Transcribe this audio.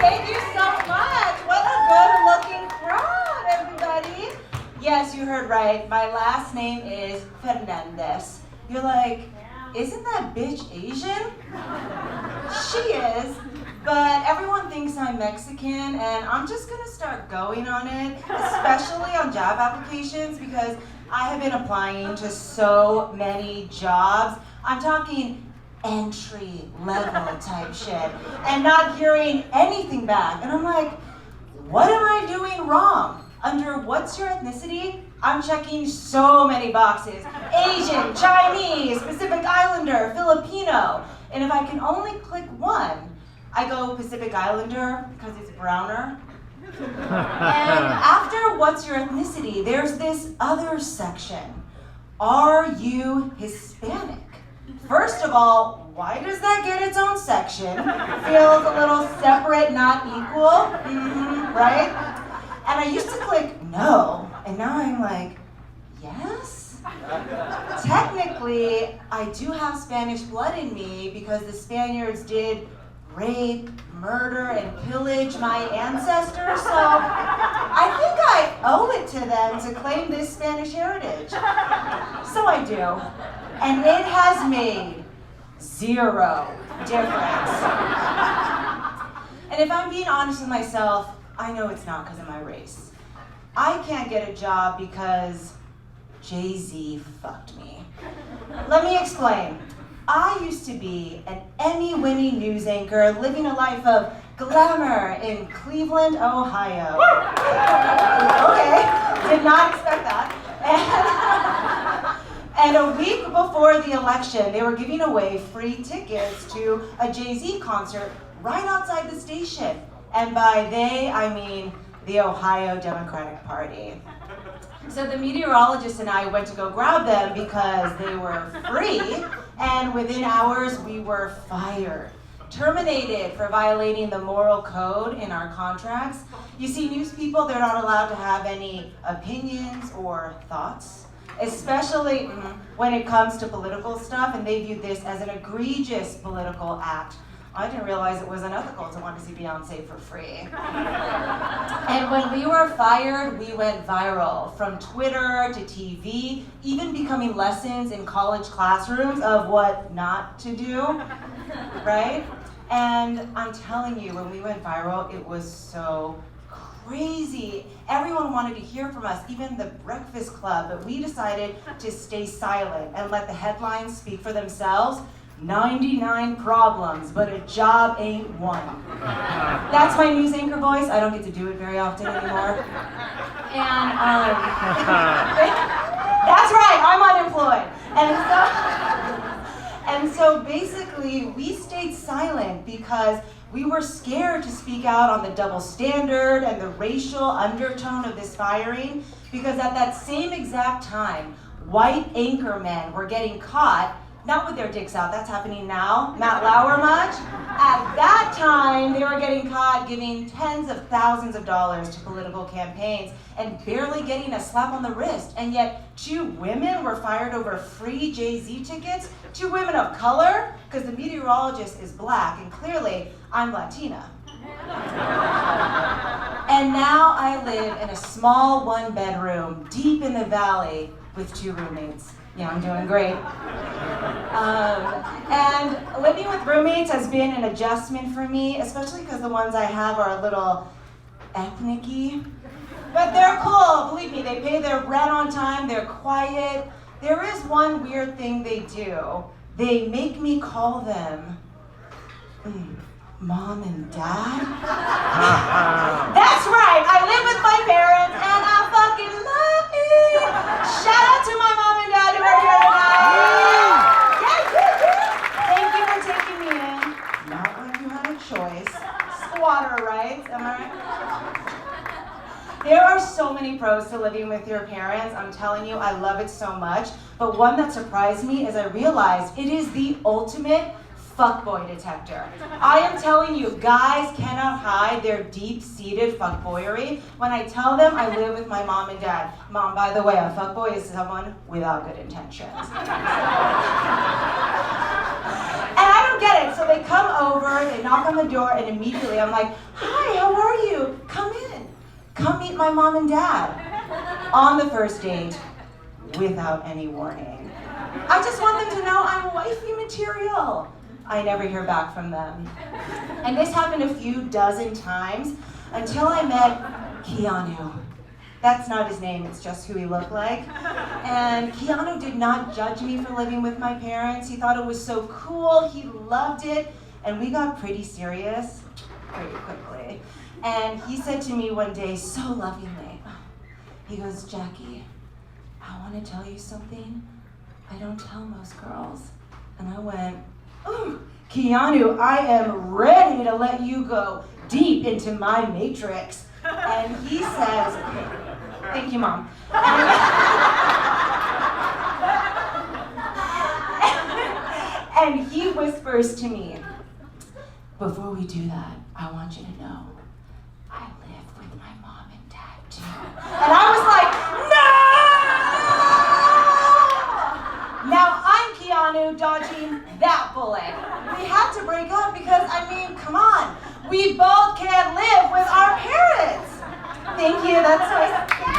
Thank you so much. What a good-looking crowd, everybody. Yes, you heard right. My last name is Fernandez. You're like, isn't that bitch Asian? She is, but everyone thinks I'm Mexican, and I'm just gonna start going on it, especially on job applications, because I have been applying to so many jobs. I'm talking entry level type shit, and not hearing anything back. And I'm like, what am I doing wrong? Under what's your ethnicity? I'm checking so many boxes. Asian, Chinese, Pacific Islander, Filipino. And if I can only click one, I go Pacific Islander because it's browner. And after what's your ethnicity, there's this other section. Are you Hispanic? First of all, why does that get its own section? Feels a little separate, not equal, right? And I used to click no, and now I'm like, yes? Technically, I do have Spanish blood in me because the Spaniards did rape, murder, and pillage my ancestors, so I think I owe it to them to claim this Spanish heritage. So I do, and it has made zero difference. And if I'm being honest with myself, I know it's not because of my race. I can't get a job because Jay-Z fucked me. Let me explain. I used to be an Emmy-winning news anchor living a life of glamour in Cleveland, Ohio. Okay, did not expect that. And a week before the election, they were giving away free tickets to a Jay-Z concert right outside the station. And by they, I mean the Ohio Democratic Party. So the meteorologist and I went to go grab them because they were free, and within hours we were fired. Terminated for violating the moral code in our contracts. You see, news people, they're not allowed to have any opinions or thoughts, especially when it comes to political stuff, and they viewed this as an egregious political act. I didn't realize it was unethical to want to see Beyonce for free. And when we were fired, we went viral, from Twitter to TV, even becoming lessons in college classrooms of what not to do, right? And I'm telling you, when we went viral, it was so crazy. Everyone wanted to hear from us, even the Breakfast Club, but we decided to stay silent and let the headlines speak for themselves. 99 problems, but a job ain't one. That's my news anchor voice. I don't get to do it very often anymore. And that's right, I'm unemployed. And so basically, we stayed silent because we were scared to speak out on the double standard and the racial undertone of this firing, because at that same exact time, white anchormen were getting caught, not with their dicks out, that's happening now, Matt Lauer much. At that time, they were getting caught giving tens of thousands of dollars to political campaigns and barely getting a slap on the wrist. And yet, 2 women were fired over free Jay-Z tickets, 2 women of color, because the meteorologist is black, and clearly, I'm Latina. And now I live in a small 1-bedroom, deep in the valley, with 2 roommates. Yeah, I'm doing great. And living with roommates has been an adjustment for me, especially because the ones I have are a little ethnic-y. But they're cool, believe me, they pay their rent on time, they're quiet. There is one weird thing they do. They make me call them Mom and Dad. That's right, I live with my parents and I fucking love it. Shout out to my mom and dad who are here tonight. Yes. Thank you for taking me in. Not like you had a choice. Squatter rights, am I right? There are so many pros to living with your parents. I'm telling you, I love it so much. But one that surprised me is I realized it is the ultimate fuckboy detector. I am telling you, guys cannot hide their deep-seated fuckboyery when I tell them I live with my mom and dad. Mom, by the way, a fuckboy is someone without good intentions. And I don't don't get it. So they come over, they knock on the door, and immediately I'm like, hi, how are you? Come in. Come meet my mom and dad. On the first date, without any warning. I just want them to know I'm wifey material. I never hear back from them. And this happened a few dozen times until I met Keanu. That's not his name, it's just who he looked like. And Keanu did not judge me for living with my parents. He thought it was so cool, he loved it, and we got pretty serious pretty quickly. And he said to me one day, so lovingly, he goes, Jackie, I want to tell you something I don't tell most girls. And I went, oh, Keanu, I am ready to let you go deep into my matrix. And he says, thank you, Mom. And he whispers to me, before we do that, I want you to know, I live with my mom and dad too. And I was like, no! Now I'm Keanu dodging that bullet. We had to break up because, I mean, come on. We both can't live with our parents. Thank you, that's nice.